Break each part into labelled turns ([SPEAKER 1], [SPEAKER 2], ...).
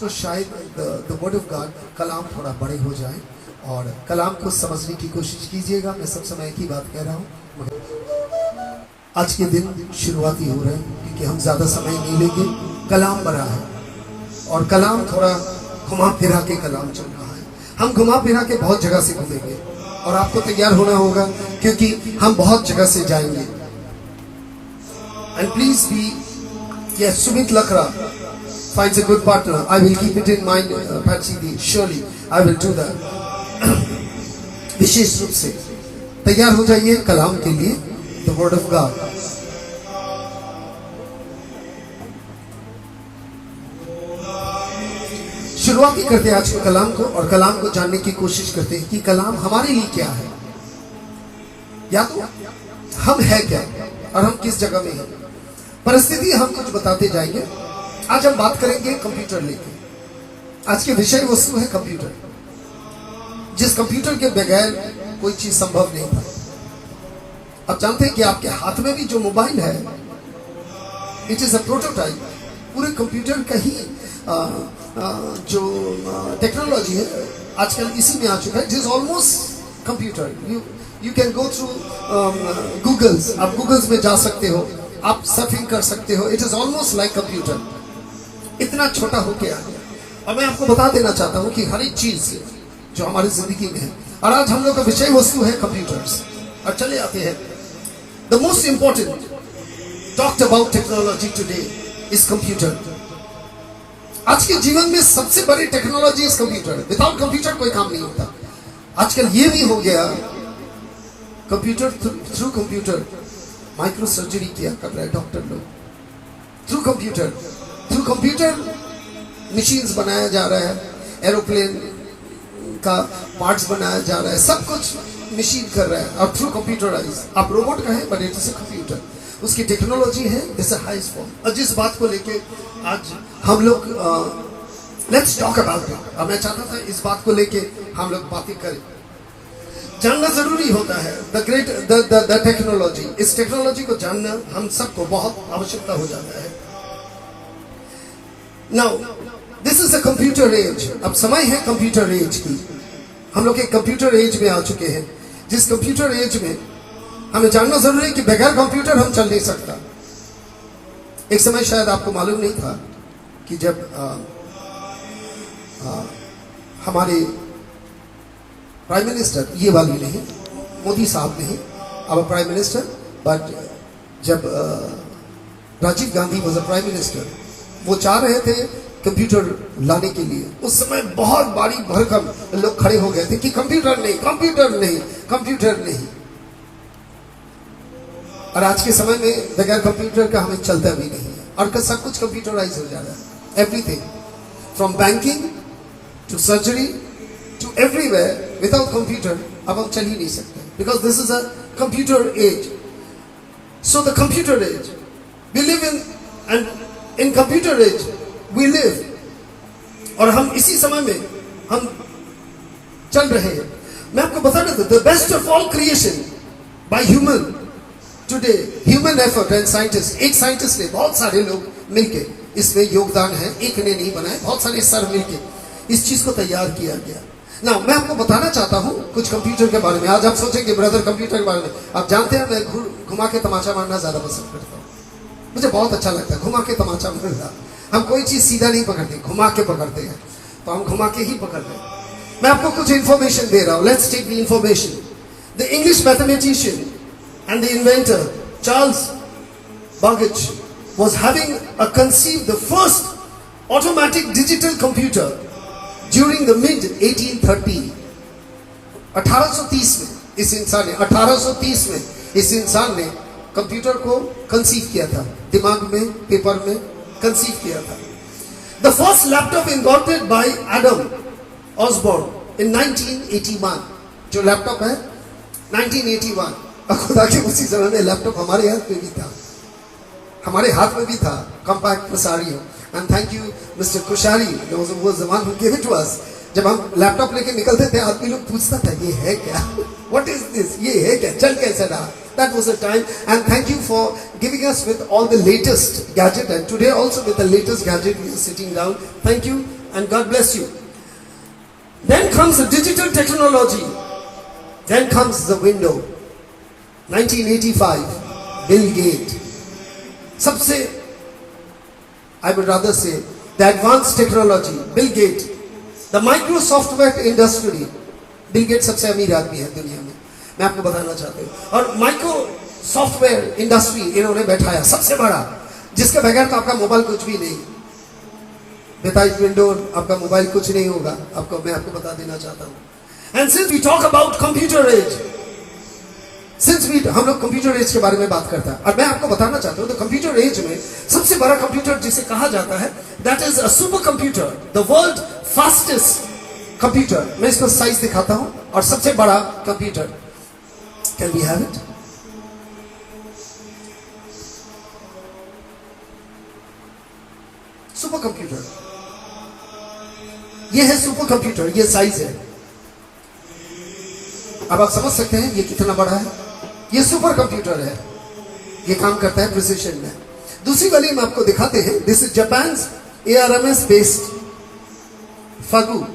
[SPEAKER 1] को शायद the word of God कलाम थोड़ा बड़े हो जाए और कलाम को समझने की कोशिश कीजिएगा। मैं सब समय एक ही बात कह रहा हूँ, आज के दिन शुरुआती हो रहे हैं क्योंकि हम ज़्यादा समय नहीं लेंगे। कलाम बड़ा है और कलाम थोड़ा घुमा फिरा के कलाम चल रहा है। हम घुमा फिरा के बहुत जगह से घूमेंगे और आपको तैयार होना होगा क्योंकि हम बहुत जगह से जाएंगे। And please be yes, Sumit Lakra finds a good partner. I will keep it in mind, Patsy Di. Surely I will do that. विशेष रूप से तैयार हो जाइए कलाम के लिए, the word of God. शुरुआती करते हैं आज के कलाम को और कलाम को जानने की कोशिश करते हैं कि कलाम हमारे लिए क्या है, या तो हम है क्या और हम किस जगह में हैं। परिस्थिति हम कुछ बताते जाएंगे। आज हम बात करेंगे कंप्यूटर लेके। आज के विषय वस्तु है कंप्यूटर, जिस कंप्यूटर के बगैर कोई चीज संभव नहीं था। आप जानते हैं कि आपके हाथ में भी जो मोबाइल है, इट इज अ प्रोटोटाइप। पूरे कंप्यूटर का ही जो टेक्नोलॉजी है आजकल इसी में आ चुका है। Is almost computer. You can go through Googles. आप गूगल्स में जा सकते हो, आप सर्फिंग कर सकते हो। It is almost like computer. इतना छोटा होके आ गया। और मैं आपको बता देना चाहता हूं कि हर एक चीज जो हमारी जिंदगी में है, और आज हम लोग का विषय वस्तु है कंप्यूटर्स। और चले आते हैं, the most important talked about technology today is computer. आज के जीवन में सबसे बड़ी technology is computer. Without computer कोई काम नहीं होता। आजकल ये भी हो गया, computer through computer micro surgery किया कर रहे हैं डॉक्टर लोग। थ्रू कंप्यूटर मशीन्स बनाया जा रहा है, एरोप्लेन का पार्ट्स बनाया जा रहा है, सब कुछ मशीन कर रहा है और थ्रू कंप्यूटराइज। आप रोबोट कहें but it is a computer. उसकी टेक्नोलॉजी है दिस हाईएस्ट फॉर्म। और जिस बात को लेके आज हम लोग लेट्स टॉक अबाउट इट। और मैं चाहता था इस बात को लेके हम लोग बातें करें। जानना जरूरी होता है द टेक्नोलॉजी। इस टेक्नोलॉजी को जानना हम सबको बहुत आवश्यकता हो जाता है। Now this is a computer age. अब समय है कंप्यूटर एज की। हम लोग एक कंप्यूटर एज में आ चुके हैं, जिस कंप्यूटर एज में हमें जानना जरूरी है कि बगैर कंप्यूटर हम चल नहीं सकता। एक समय शायद आपको मालूम नहीं था कि जब हमारे प्राइम मिनिस्टर, ये वाली नहीं, मोदी साहब नहीं, अब प्राइम मिनिस्टर, बट जब Rajiv Gandhi was a prime minister, वो चाह रहे थे कंप्यूटर लाने के लिए। उस समय बहुत भारी भरकम लोग खड़े हो गए थे कि कंप्यूटर नहीं, कंप्यूटर नहीं, कंप्यूटर नहीं। और आज के समय में बगैर कंप्यूटर का हमें चलता भी नहीं है और सब कुछ कंप्यूटराइज हो जा रहा है। Everything from banking to surgery to everywhere, without computer अब हम चल ही नहीं सकते, because this is a computer age. So the computer age we live in, and in computer age we live, और हम इसी समय में हम चल रहे हैं। मैं आपको बता देता हूं, the best of all creation by human today, human effort and scientists, एक साइंटिस्ट ने, बहुत सारे लोग मिलके इसमें योगदान है, एक ने नहीं बनाया, बहुत सारे सर मिलके इस चीज को तैयार किया गया। ना मैं आपको बताना चाहता हूँ कुछ कंप्यूटर के बारे में। आज आप सोचेंगे ब्रदर कंप्यूटर के बारे में, आप जानते हैं मैं घुमा के तमाचा मारना ज्यादा पसंद करता हूँ। मुझे बहुत अच्छा लगता है घुमा के तमाचा मारना। हम कोई चीज सीधा नहीं पकड़ते, घुमा के पकड़ते हैं, तो हम घुमा के ही पकड़ते हैं। मैं आपको कुछ इंफॉर्मेशन दे रहा हूँ। Let's take the information. The English mathematician and the inventor Charles Babbage was having conceived the first automatic digital computer during the mid 1830। 1830 में इस इंसान ने 1830 में इस इंसान ने कंप्यूटर को कंसीव किया था, दिमाग में, पेपर में कंसीव किया था। The first laptop invented by Adam Osborne in 1981। जो लैपटॉप है 1981। और खुदा के उसी समय में लैपटॉप हमारे हाथ में भी था, हमारे हाथ में भी था, Compaq Presario. And thank you mister Kushari, was the one who gave it to us। जब हम लैपटॉप लेके निकलते थे, आदमी लोग पूछता था ये है क्या, व्हाट इज दिस, ये है क्या, चल कैसे रहा। That was the time, and thank you for giving us with all the latest gadget, and today also with the latest gadget we are sitting down. Thank you and God bless you. Then comes the digital technology. Then comes the window. 1985, Bill Gates. सबसे, I would rather say, the advanced technology, Bill Gates. The Microsoft industry, Bill Gates सबसे अमीर आदमी है दुनिया में, मैं आपको बताना चाहता हूँ. और Microsoft इंडस्ट्री इन्होंने बैठाया सबसे बड़ा, जिसके बगैर तो आपका मोबाइल कुछ भी नहीं. विदाउट विंडो आपका मोबाइल कुछ नहीं होगा. मैं आपको बता देना चाहता हूँ. And since we talk about computer age, हम लोग कंप्यूटर एज के बारे में बात करता है, और मैं आपको बताना चाहता हूँ, तो कंप्यूटर एज में सबसे बड़ा कंप्यूटर जिसे कहा जाता है, that is a super computer, the world fastest computer. मैं इसको साइज दिखाता हूँ, और सबसे बड़ा computer. Can we have it? Super computer, ये है सुपर कंप्यूटर, ये साइज है. अब आप समझ सकते हैं ये कितना बड़ा है. ये सुपर कंप्यूटर है, ये काम करता है प्रिसिशन में. दूसरी वाली में आपको दिखाते हैं. This is Japan's ARMS based Fugu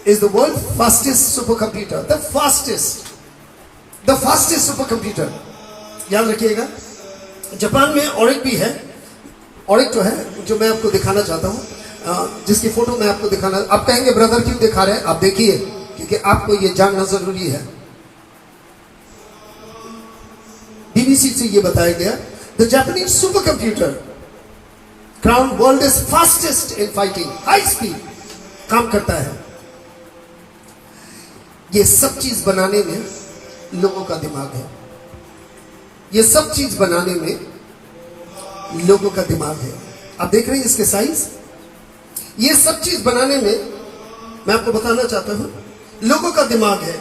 [SPEAKER 1] is the world fastest supercomputer, the fastest supercomputer. याद रखिएगा. जापान में ऑरिक भी है. ऑरिक जो है, जो मैं आपको दिखाना चाहता हूँ, जिसकी फोटो मैं आपको दिखाना. आप कहेंगे ब्रदर क्यों दिखा रहे हैं? आप देखिए, क्योंकि आपको ये जानना जरूरी है. BBC से ये बताया गया, the Japanese super computer crown world is fastest in fighting, high speed काम करता है. ये सब चीज बनाने में लोगों का दिमाग है. ये सब चीज बनाने में लोगों का दिमाग है. आप देख रहे हैं इसके साइज. ये सब चीज बनाने में, मैं आपको बताना चाहता हूं, लोगों का दिमाग है.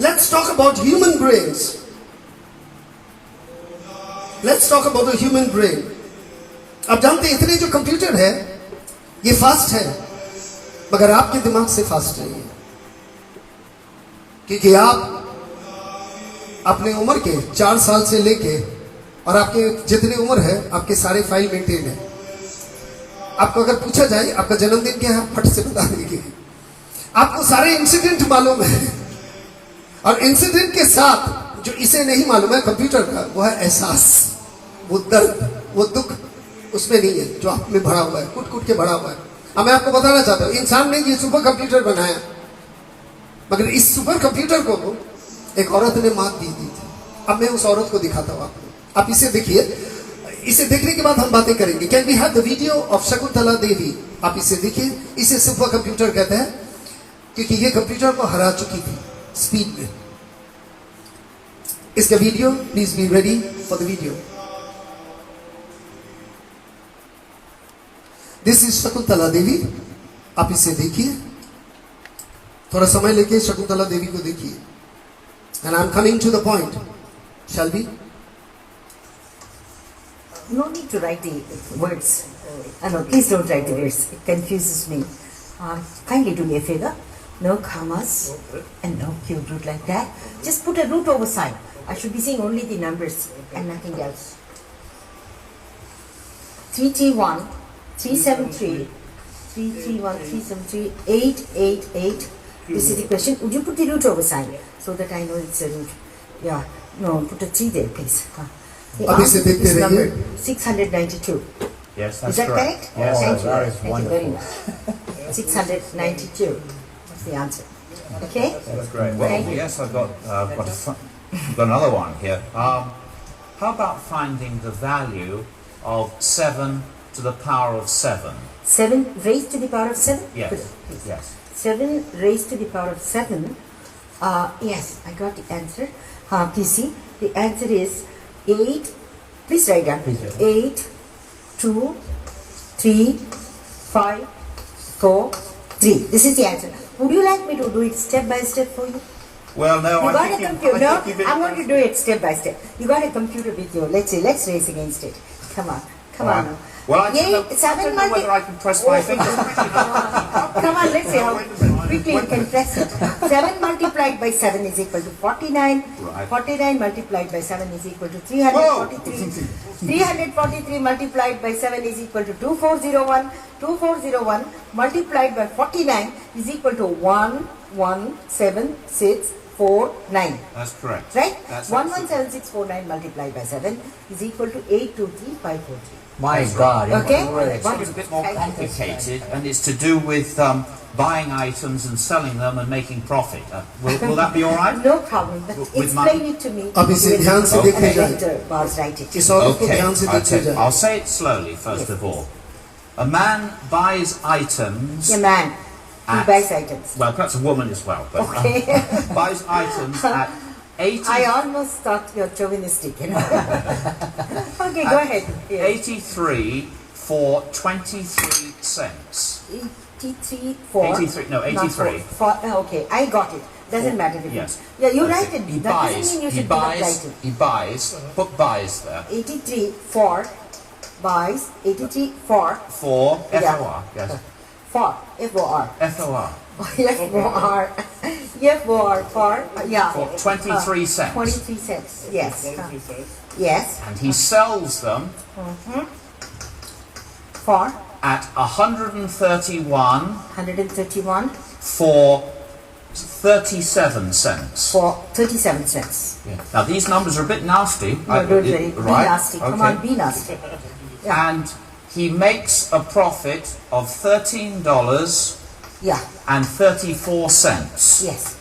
[SPEAKER 1] Let's talk about human brains. Let's talk about the human brain. आप जानते हैं इतने जो कंप्यूटर है ये फास्ट है, मगर आपके दिमाग से फास्ट नहीं है. क्योंकि आप अपने उम्र के 4 साल से लेके और आपके जितने उम्र है, आपके सारे फाइल मेंटेन है. आपको अगर पूछा जाए आपका जन्मदिन क्या है, फट से बता देंगे. आपको सारे इंसिडेंट मालूम है, और इंसिडेंट के साथ जो इसे नहीं मालूम है कंप्यूटर का, वो है एहसास, वो दर्द, वो दुख उसमें नहीं है जो आप में भरा हुआ है, कुट कुट के भरा हुआ है. अब मैं आपको बताना चाहता हूं, इंसान ने ये सुपर कंप्यूटर बनाया, मगर इस सुपर कंप्यूटर को एक औरत ने मात दी थी. अब मैं उस औरत को दिखाता हूं आपको. आप इसे देखिए. इसे देखने के बाद हम बातें करेंगे. Can we have the video of Shakuntala Devi? आप इसे देखिए. इसे सुपर कंप्यूटर कहते हैं, क्योंकि ये कंप्यूटर को हरा चुकी थी स्पीड में. इसका video, please be ready for the video. This is Shakuntala Devi. आप इसे देखिए, थोड़ा समय लेके शकुंतला देवी को देखिए. And I am coming to the point. Shall be?
[SPEAKER 2] No need to write the words. No, please don't write the words. It confuses me. Kindly do me a favor. No commas and no cube root like that. Just put a root over side. I should be seeing only the numbers and nothing else. 331, 373, 331, 373, 888. This is the question. Would you put the root over side so that I know it's a root? Yeah. No, put a 3 there, please. The answer is number 692.
[SPEAKER 3] Yes, that's
[SPEAKER 2] Is that correct?
[SPEAKER 3] Yes,
[SPEAKER 2] Thank you.
[SPEAKER 3] that is
[SPEAKER 2] Thank you very
[SPEAKER 3] wonderful.
[SPEAKER 2] much. 692. That's the answer. Okay?
[SPEAKER 3] That's great. Well,
[SPEAKER 2] Thank you.
[SPEAKER 3] yes, I've got another one here. How about finding the value of 7 to the power of 7?
[SPEAKER 2] 7 raised to the power of 7?
[SPEAKER 3] Yes.
[SPEAKER 2] Please.
[SPEAKER 3] Yes.
[SPEAKER 2] 7 raised to the power of 7. Yes, I got the answer. Please see. The answer is 8. Please write down. 8, 2, 3, 5, 4, 3. This is the answer. Would you like me to do it step by step for you?
[SPEAKER 3] Well, no,
[SPEAKER 2] You
[SPEAKER 3] I
[SPEAKER 2] got a
[SPEAKER 3] think
[SPEAKER 2] computer. No, I'm going to
[SPEAKER 3] you-
[SPEAKER 2] do it step by step. You got a computer with you. Let's see. Let's race against it. Come on. Come on.
[SPEAKER 3] Well, I
[SPEAKER 2] Yay,
[SPEAKER 3] don't know, I
[SPEAKER 2] 7
[SPEAKER 3] don't know whether I can press my fingers.
[SPEAKER 2] Come on, let's see how. quickly you can press it. 7 multiplied by 7 is equal to 49.
[SPEAKER 3] Right.
[SPEAKER 2] 49 multiplied by 7 is equal to 343. 343 multiplied by 7 is equal to 2401. 2401 multiplied by 49 is equal to 117649.
[SPEAKER 3] That's correct.
[SPEAKER 2] Right?
[SPEAKER 3] That's
[SPEAKER 2] 117649 multiplied by 7 is equal to 823543.
[SPEAKER 4] My
[SPEAKER 3] That's
[SPEAKER 4] God.
[SPEAKER 3] right.
[SPEAKER 2] Okay?
[SPEAKER 3] It's a bit more complicated, and it's to do with buying items and selling them and making profit. Will that be all right?
[SPEAKER 2] No problem, but
[SPEAKER 3] With
[SPEAKER 2] explain
[SPEAKER 3] money.
[SPEAKER 2] it to me.
[SPEAKER 1] अब इसे ध्यान से देखे जाए।
[SPEAKER 2] Bars write it.
[SPEAKER 1] इस औरत को
[SPEAKER 3] Okay,
[SPEAKER 1] ध्यान से देखे जाए।
[SPEAKER 3] I'll say it slowly first
[SPEAKER 2] Yes.
[SPEAKER 3] of all. A man buys items.
[SPEAKER 2] A man who
[SPEAKER 3] At-
[SPEAKER 2] buys items.
[SPEAKER 3] Well, perhaps a woman as well, but
[SPEAKER 2] Okay.
[SPEAKER 3] buys items at 80.
[SPEAKER 2] I almost thought you're chauvinistic, you know. Okay, go ahead. Yes.
[SPEAKER 3] 83 for 23 cents.
[SPEAKER 2] 83 for
[SPEAKER 3] 83, no,
[SPEAKER 2] not
[SPEAKER 3] 83.
[SPEAKER 2] Okay, I got it. Doesn't matter.
[SPEAKER 3] Yes.
[SPEAKER 2] Yeah, you
[SPEAKER 3] Okay.
[SPEAKER 2] write it.
[SPEAKER 4] He
[SPEAKER 2] That doesn't
[SPEAKER 4] buys.
[SPEAKER 2] mean you
[SPEAKER 4] He
[SPEAKER 2] should not
[SPEAKER 4] buys.
[SPEAKER 2] write it.
[SPEAKER 4] He buys. Put buys there.
[SPEAKER 2] 83 for buys. 83 for
[SPEAKER 3] For
[SPEAKER 2] Yeah.
[SPEAKER 3] FOR, yes.
[SPEAKER 2] for FOR.
[SPEAKER 3] FOR.
[SPEAKER 2] FOR. FOR for yeah.
[SPEAKER 3] For 23 cents.
[SPEAKER 2] 23 cents. Yes. Yes.
[SPEAKER 3] And he sells them
[SPEAKER 2] For
[SPEAKER 3] at 131
[SPEAKER 2] 131
[SPEAKER 3] for 37 cents.
[SPEAKER 2] for 37 cents.
[SPEAKER 3] Yeah. Now these numbers are a bit nasty.
[SPEAKER 2] No, don't worry. Be
[SPEAKER 3] right?
[SPEAKER 2] nasty. Come
[SPEAKER 3] Okay.
[SPEAKER 2] on, be nasty. Yeah.
[SPEAKER 3] And he makes a profit of $13
[SPEAKER 2] Yeah.
[SPEAKER 3] and 34 cents.
[SPEAKER 2] Yes.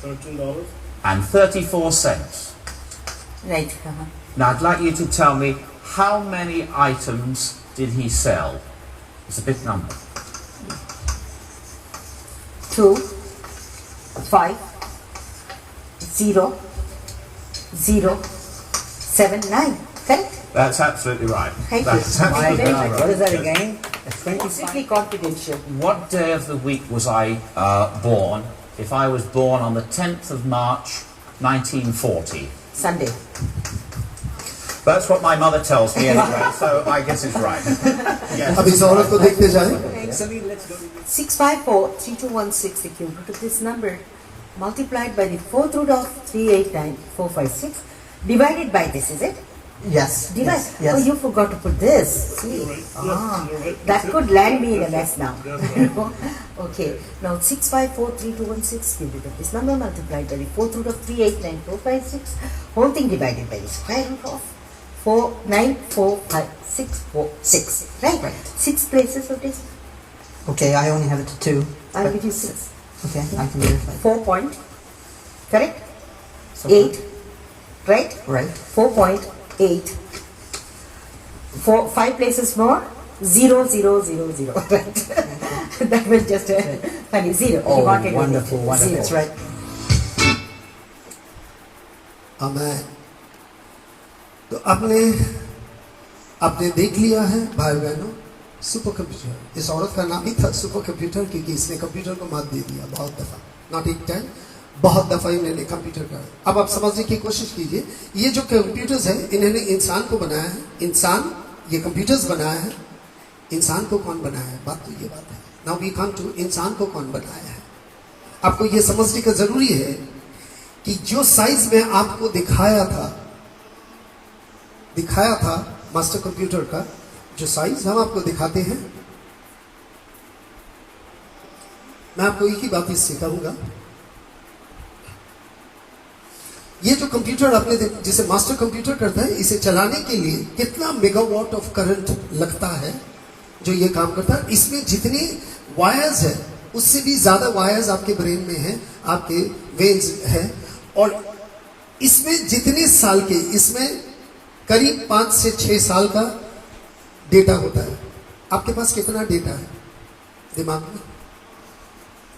[SPEAKER 5] $13.
[SPEAKER 3] And 34 cents.
[SPEAKER 2] Right.
[SPEAKER 3] Now I'd like you to tell me how many items did he sell? It's a big number.
[SPEAKER 2] 2, 5, 0, 0, 7, 9. Correct?
[SPEAKER 3] That's absolutely right.
[SPEAKER 2] Thank you.
[SPEAKER 3] That's
[SPEAKER 2] Thank
[SPEAKER 4] My
[SPEAKER 2] you very
[SPEAKER 4] God.
[SPEAKER 2] much.
[SPEAKER 4] What is that again?
[SPEAKER 2] Strictly confidential.
[SPEAKER 3] What day of the week was I born? If I was born on the 10th of March, 1940.
[SPEAKER 2] Sunday.
[SPEAKER 3] That's what my mother tells me anyway, so I guess it's right. Yes.
[SPEAKER 1] अब इस औरत को देखते जाए।
[SPEAKER 2] 654-3216, the cube root of this number, multiplied by the fourth root of 389456, divided by this, is it?
[SPEAKER 4] Yes.
[SPEAKER 2] Divide.
[SPEAKER 4] Yes. Yes.
[SPEAKER 2] Oh, you forgot to put this. See?
[SPEAKER 5] You're right.
[SPEAKER 2] Ah,
[SPEAKER 5] You're right.
[SPEAKER 2] that could land me in a mess now.
[SPEAKER 5] That's
[SPEAKER 2] Okay, now 6543216 cube root of this number multiplied by the fourth root of 389456, whole thing divided by the square root of 4945646. Right? 6 places of this.
[SPEAKER 4] Okay, I only have it to 2.
[SPEAKER 2] I'll give you 6.
[SPEAKER 4] Okay, I can verify.
[SPEAKER 2] 4 point. Correct?
[SPEAKER 4] So
[SPEAKER 2] 8. Right?
[SPEAKER 4] Right.
[SPEAKER 2] 4.8. 5 places more. 0, 0, 0, 0. Right? That was just a funny 0.
[SPEAKER 4] Oh,
[SPEAKER 2] You wanted it.
[SPEAKER 4] wonderful, wonderful.
[SPEAKER 2] Zero.
[SPEAKER 4] That's right.
[SPEAKER 1] आमेन। तो आपने देख लिया है भाई बहनों, super computer. इस औरत का नाम ही था सुपर कंप्यूटर क्योंकि इसने कंप्यूटर को मात दे दिया बहुत दफा, नॉट एक टाइम, बहुत दफा इन्होंने कंप्यूटर का। अब आप समझने की कोशिश कीजिए, ये जो कंप्यूटर्स हैं इन्होंने इंसान को बनाया है। इंसान, ये कंप्यूटर्स बनाया है। इंसान को कौन बनाया है? बात तो ये बात है। नाउ वी कम टू इंसान को कौन बनाया है। आपको ये समझने का जरूरी है कि जो साइज में आपको दिखाया था मास्टर कंप्यूटर का जो साइज हम आपको दिखाते हैं, मैं आपको एक ही बात इससे कहूंगा, ये जो कंप्यूटर आपने जिसे मास्टर कंप्यूटर करता है, इसे चलाने के लिए कितना मेगावाट ऑफ करंट लगता है जो ये काम करता है। इसमें जितने वायर्स है उससे भी ज्यादा वायर्स आपके ब्रेन में है, आपके वेन्स है, और इसमें जितने साल के, इसमें करीब 5 से 6 साल का डेटा होता है। आपके पास कितना डेटा है दिमाग में?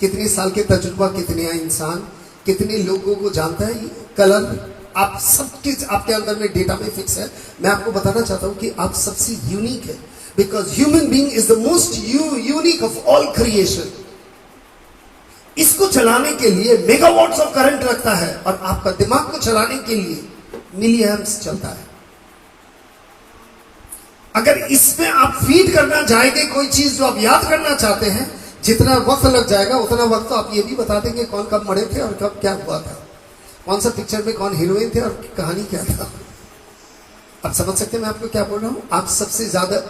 [SPEAKER 1] कितने साल के तजुर्बा, कितने इंसान, कितने लोगों को जानता है, कलर, आप सबके आपके अंदर में डेटा में फिक्स है। मैं आपको बताना चाहता हूं कि आप सबसे यूनिक है, because human being is the most unique of all creation. इसको चलाने के लिए मेगावाट्स ऑफ करंट लगता है और आपका दिमाग को चलाने के लिए मिली एम्प्स चलता है। अगर इसमें आप फीड करना चाहेंगे कोई चीज जो आप याद करना चाहते हैं, जितना वक्त लग जाएगा उतना वक्त तो आप ये भी बता देंगे कौन कब मरे थे और कब क्या हुआ था, कौन सा पिक्चर में कौन हीरोइन थे और कहानी क्या था। आप समझ सकते हैं मैं आपको क्या बोल रहा हूं? आप सबसे ज्यादा,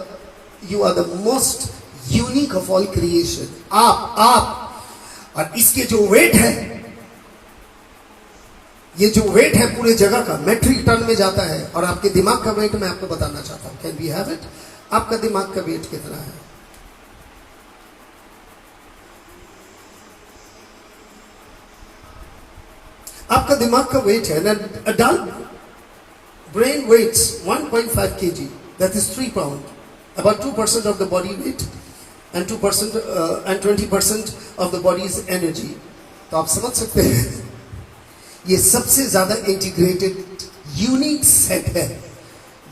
[SPEAKER 1] you are the most unique of all creation. आप और इसके जो वेट है, ये जो वेट है पूरे जगह का मेट्रिक टन में जाता है, और आपके दिमाग का वेट मैं आपको बताना चाहता हूं। Can we have it? आपका दिमाग का वेट कितना है? आपका दिमाग का वेट है ना, adult brain weighs 1.5 kg, that is 3 pound, about 2% of the body weight and 2% and 20% of the body's energy। तो आप समझ सकते हैं ये सबसे ज्यादा इंटीग्रेटेड यूनिक सेट है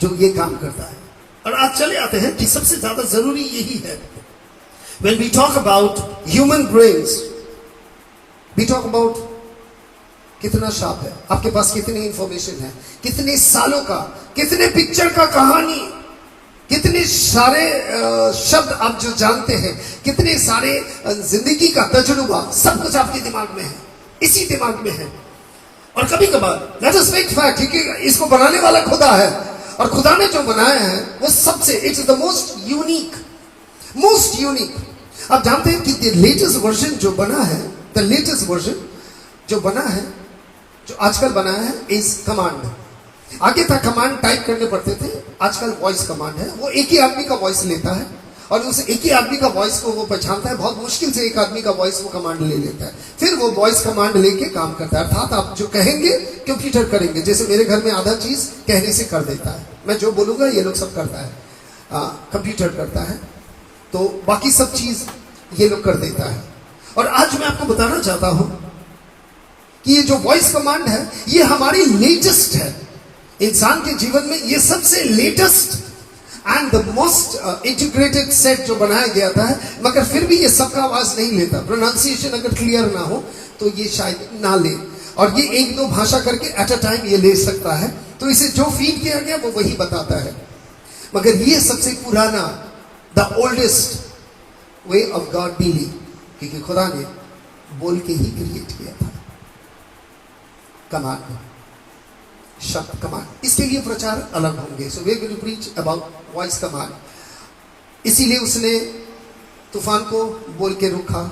[SPEAKER 1] जो ये काम करता है। और आज चले आते हैं कि सबसे ज्यादा जरूरी यही है। When we talk about human brains, we talk about कितना शार्प है, आपके पास कितनी इंफॉर्मेशन है, कितने सालों का, कितने पिक्चर का कहानी, कितने सारे शब्द आप जो जानते हैं, कितने सारे जिंदगी का तजुर्बा, सब कुछ आपके दिमाग में है, इसी दिमाग में है। और कभी कभार लेट अस फेक फैक्ट, क्योंकि इसको बनाने वाला खुदा है, और खुदा ने जो बनाया है वो सबसे, इट्स द मोस्ट यूनिक। आप जानते हैं कि लेटेस्ट वर्जन जो बना है, द लेटेस्ट वर्जन जो बना है, जो आजकल बनाया है, इज कमांड। आगे तक कमांड टाइप करने पड़ते थे, आजकल वॉइस कमांड है। वो एक ही आदमी का वॉइस लेता है और उस एक ही आदमी का वॉइस को वो पहचानता है, बहुत मुश्किल से एक आदमी का वॉइस वो कमांड ले लेता है, फिर वो वॉइस कमांड लेके काम करता है। अर्थात आप जो कहेंगे कंप्यूटर करेंगे। जैसे मेरे घर में आधा चीज कहने से कर देता है, मैं जो बोलूंगा ये लोग सब करता है, कंप्यूटर करता है, तो बाकी सब चीज ये लोग कर देता है। और आज मैं आपको बताना चाहता हूं कि ये जो वॉइस कमांड है ये हमारी लेटेस्ट है। इंसान के जीवन में ये सबसे latest and the most integrated set जो बनाया गया था, मगर फिर भी ये सबका आवाज नहीं लेता। प्रोनाउंसिएशन अगर क्लियर ना हो तो ये शायद ना ले, और ये एक दो भाषा करके एट अ टाइम ये ले सकता है, तो इसे जो फीड किया गया वो वही बताता है। मगर ये सबसे पुराना, the oldest way of God dealing, क्योंकि खुदा ने बोल के ही क्रिएट किया था। कमांड, शब्द कमांड, इसके लिए प्रचार अलग होंगे। So we are going to preach about voice command. इसीलिए उसने तूफान को बोल के रुका,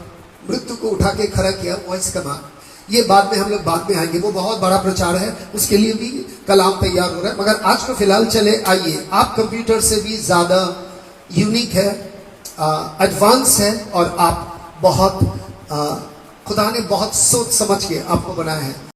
[SPEAKER 1] मृत्यु को उठा के खड़ा किया, वॉइस कमांड। ये बाद में हम लोग बाद में आएंगे, वो बहुत बड़ा प्रचार है, उसके लिए भी कलाम तैयार हो रहा है। मगर आज को फिलहाल चले आइए, आप कंप्यूटर से भी ज्यादा यूनिक है, एडवांस है, और आप बहुत खुदा ने बहुत सोच समझ के आपको बनाया है।